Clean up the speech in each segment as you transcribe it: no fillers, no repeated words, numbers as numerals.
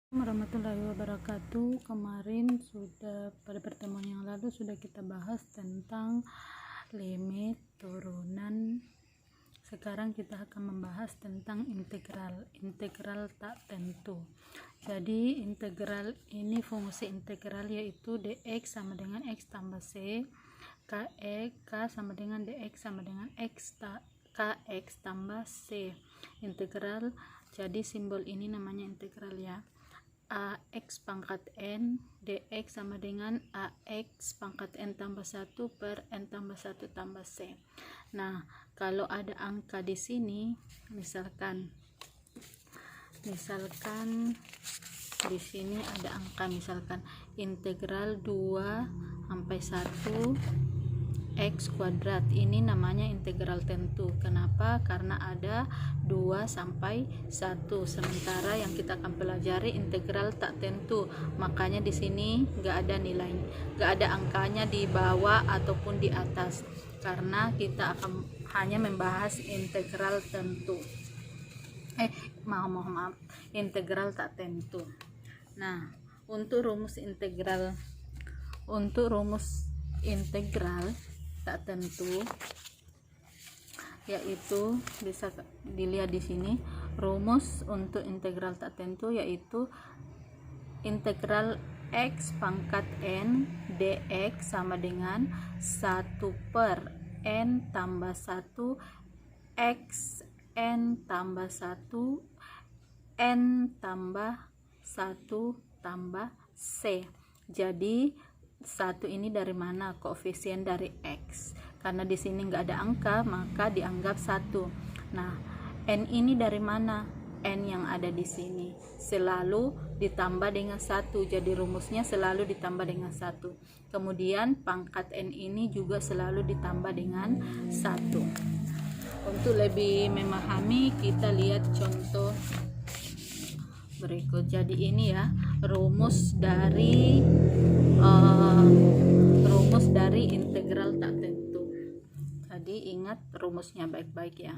Warahmatullahi wabarakatuh. Kemarin pada pertemuan yang lalu sudah kita bahas tentang limit, turunan. Sekarang kita akan membahas tentang integral tak tentu. Jadi integral ini, fungsi integral yaitu dx sama dengan x tambah c, k sama dengan dx sama dengan kx tambah c. Integral, jadi simbol ini namanya integral ya. Ax pangkat n dx sama dengan ax pangkat n tambah 1 per n tambah 1 tambah c. Nah, kalau ada angka di sini, misalkan di sini ada angka, misalkan integral 2 sampai 1 x kuadrat, ini namanya integral tentu. Kenapa? Karena ada 2 sampai 1. Sementara yang kita akan pelajari integral tak tentu, makanya di sini nggak ada nilai, nggak ada angkanya di bawah ataupun di atas, karena kita akan hanya membahas integral tentu. Maaf, integral tak tentu. Nah, untuk rumus integral tak tentu, yaitu bisa dilihat di sini. Rumus untuk integral tak tentu yaitu integral x pangkat n dx sama dengan 1 per n tambah 1 x n tambah 1 n tambah 1 tambah c. Jadi 1 ini dari mana? Koefisien dari x. Karena di sini nggak ada angka, maka dianggap 1. Nah, n ini dari mana? N yang ada di sini selalu ditambah dengan 1. Jadi rumusnya selalu ditambah dengan 1. Kemudian pangkat n ini juga selalu ditambah dengan 1. Untuk lebih memahami, kita lihat contoh berikut. Jadi ini ya rumus dari integral tak tentu. Jadi ingat rumusnya baik-baik ya.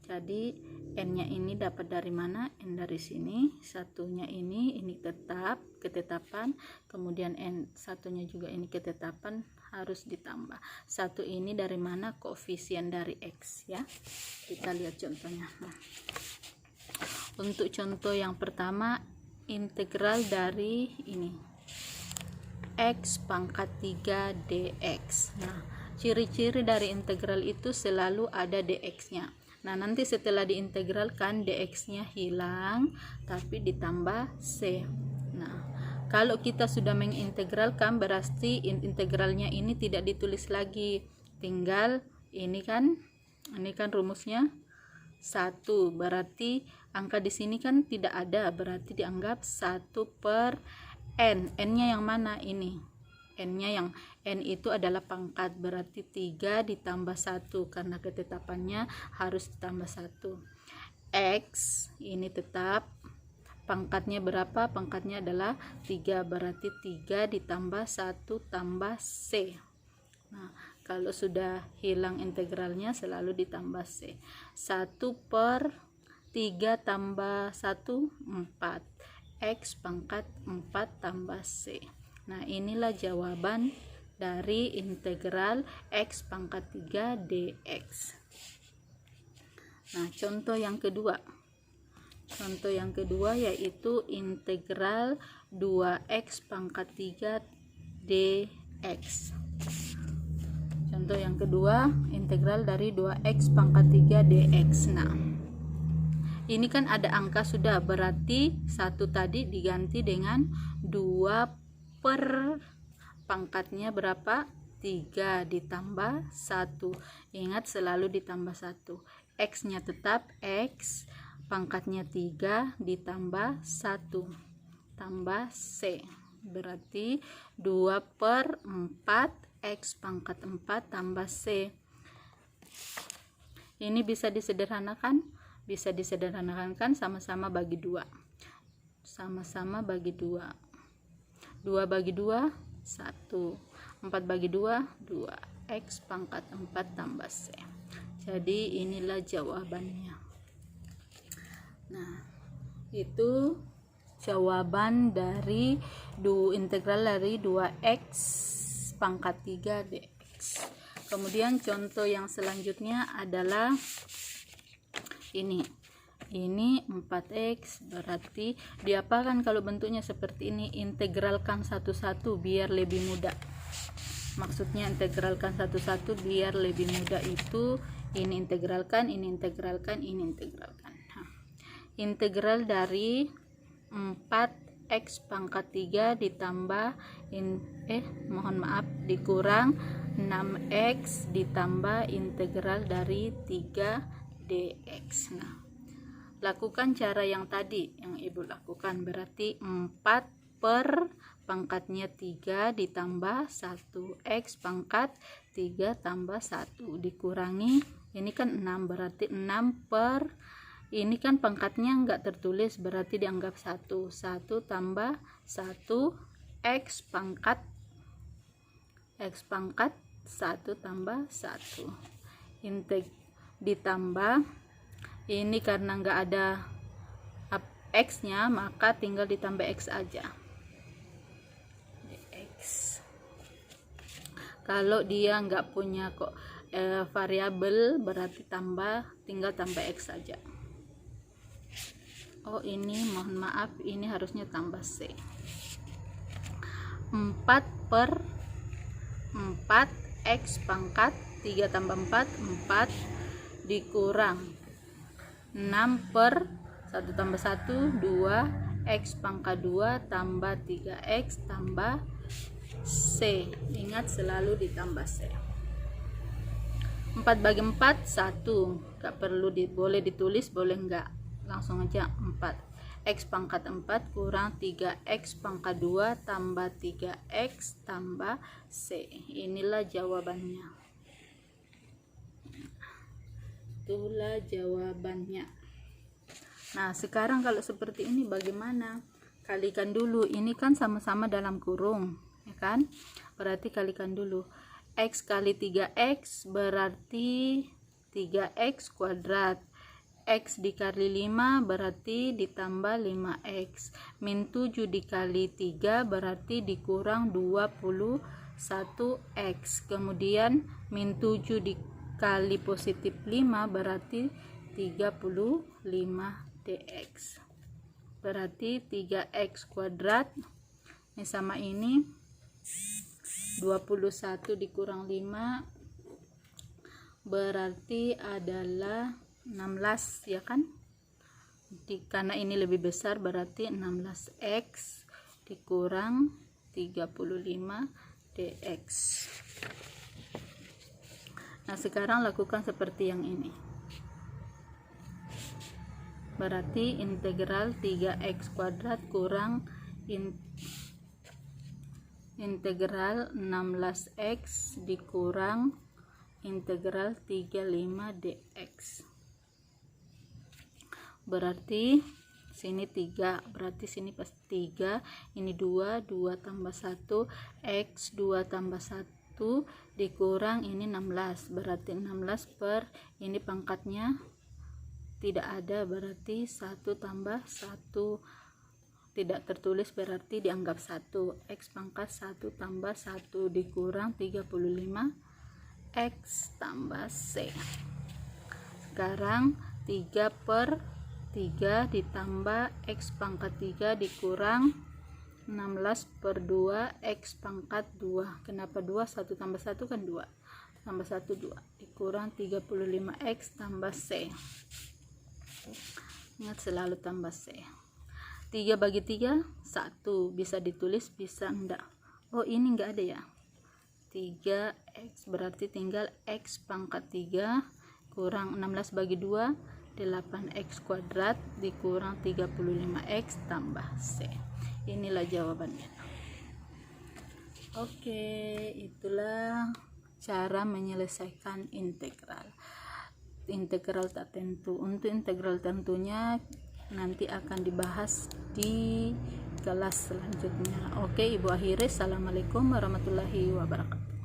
Jadi n-nya ini dapat dari mana? N dari sini, satunya ini tetap ketetapan, kemudian n satunya juga ini ketetapan, harus ditambah. 1 ini dari mana? Koefisien dari x ya. Kita lihat contohnya. Nah, untuk contoh yang pertama, integral dari ini x pangkat 3 dx. Nah, ciri-ciri dari integral itu selalu ada dx-nya. Nah, nanti setelah diintegralkan dx-nya hilang, tapi ditambah c. Nah, kalau kita sudah mengintegralkan, berarti integralnya ini tidak ditulis lagi, tinggal ini kan rumusnya 1, berarti angka di sini kan tidak ada, berarti dianggap 1 per n. N-nya yang mana? Ini n-nya, yang n itu adalah pangkat, berarti 3 ditambah 1 karena ketetapannya harus ditambah 1. X ini tetap, pangkatnya berapa? Pangkatnya adalah 3, berarti 3 ditambah 1 tambah c. Nah, kalau sudah hilang integralnya selalu ditambah c. 1 per 3 tambah 1 4, x pangkat 4 tambah c. Nah, inilah jawaban dari integral x pangkat 3 dx. Nah, contoh yang kedua yaitu integral 2x pangkat 3 dx. Contoh yang kedua, integral dari 2x pangkat 3 dx. Nah, ini kan ada angka sudah, berarti 1 tadi diganti dengan 2 per pangkatnya berapa? 3 ditambah 1. Ingat selalu ditambah 1. X-nya tetap x, pangkatnya 3 ditambah 1 tambah c. Berarti 2 per 4 x pangkat 4 tambah c. Ini bisa disederhanakan? Bisa disederhanakan kan? Sama-sama bagi 2. Sama-sama bagi 2. 2 bagi 2, 1. 4 bagi 2, 2. X pangkat 4 tambah c. Jadi inilah jawabannya. Nah, itu jawaban dari integral dari 2x pangkat 3 dx. Kemudian contoh yang selanjutnya adalah ini 4x, berarti diapakan kalau bentuknya seperti ini? Integralkan satu-satu biar lebih mudah. Maksudnya integralkan satu-satu biar lebih mudah itu ini integralkan, ini integralkan, ini integralkan. Integral dari 4x pangkat 3 ditambah dikurang 6x ditambah integral dari 3 dx. Nah, lakukan cara yang tadi yang ibu lakukan, berarti 4 per pangkatnya 3 ditambah 1x pangkat 3 tambah 1 dikurangi ini kan 6, berarti 6 per ini kan pangkatnya enggak tertulis, berarti dianggap 1 tambah 1 x pangkat 1 tambah 1 ditambah ini karena enggak ada x nya maka tinggal ditambah x aja. Kalau dia nggak punya variabel berarti tinggal tambah x saja. Oh ini mohon maaf, ini harusnya tambah c. 4 per 4 x pangkat 3 tambah 4 dikurang 6 per 1 tambah 1 2 x pangkat 2 tambah 3x tambah c. Ingat selalu ditambah c. 4 bagi 4 1, gak perlu boleh ditulis, boleh enggak, langsung aja 4 x pangkat 4 kurang 3x pangkat 2 tambah 3x tambah c. Inilah jawabannya, itulah jawabannya. Nah sekarang kalau seperti ini bagaimana? Kalikan dulu, ini kan sama-sama dalam kurung ya kan, berarti kalikan dulu. X kali 3x berarti 3x kuadrat, x dikali 5 berarti ditambah 5x, min 7 dikali 3 berarti dikurang 21x, kemudian min 7 dikali positif 5 berarti 35 dx, berarti 3x kuadrat ini sama ini 21 dikurang 5 berarti adalah 16 ya kan, karena ini lebih besar berarti 16x dikurang 35 dx. Nah sekarang lakukan seperti yang ini, berarti integral 3x kuadrat kurang integral 16x dikurang integral 35 dx, berarti sini 3, berarti sini pasti 3, ini 2 tambah 1 x 2 tambah 1 dikurang ini 16, berarti 16 per ini pangkatnya tidak ada, berarti 1 tambah 1 tidak tertulis, berarti dianggap 1, x pangkat 1 tambah 1 dikurang 35 x tambah c. Sekarang 3 per 3 ditambah x pangkat 3 dikurang 16 per 2 x pangkat 2, kenapa 2? 1 tambah 1 kan 2, tambah 1 2 dikurang 35x tambah c. Ingat selalu tambah c. 3 bagi 3 1, bisa ditulis bisa enggak. Oh ini enggak ada ya, 3x berarti tinggal x pangkat 3 kurang 16 bagi 2 8x kuadrat dikurang 35x tambah c. Inilah jawabannya. Oke, itulah cara menyelesaikan integral tak tentu. Untuk integral tentunya nanti akan dibahas di kelas selanjutnya. Oke, Ibu akhiri. Assalamualaikum warahmatullahi wabarakatuh.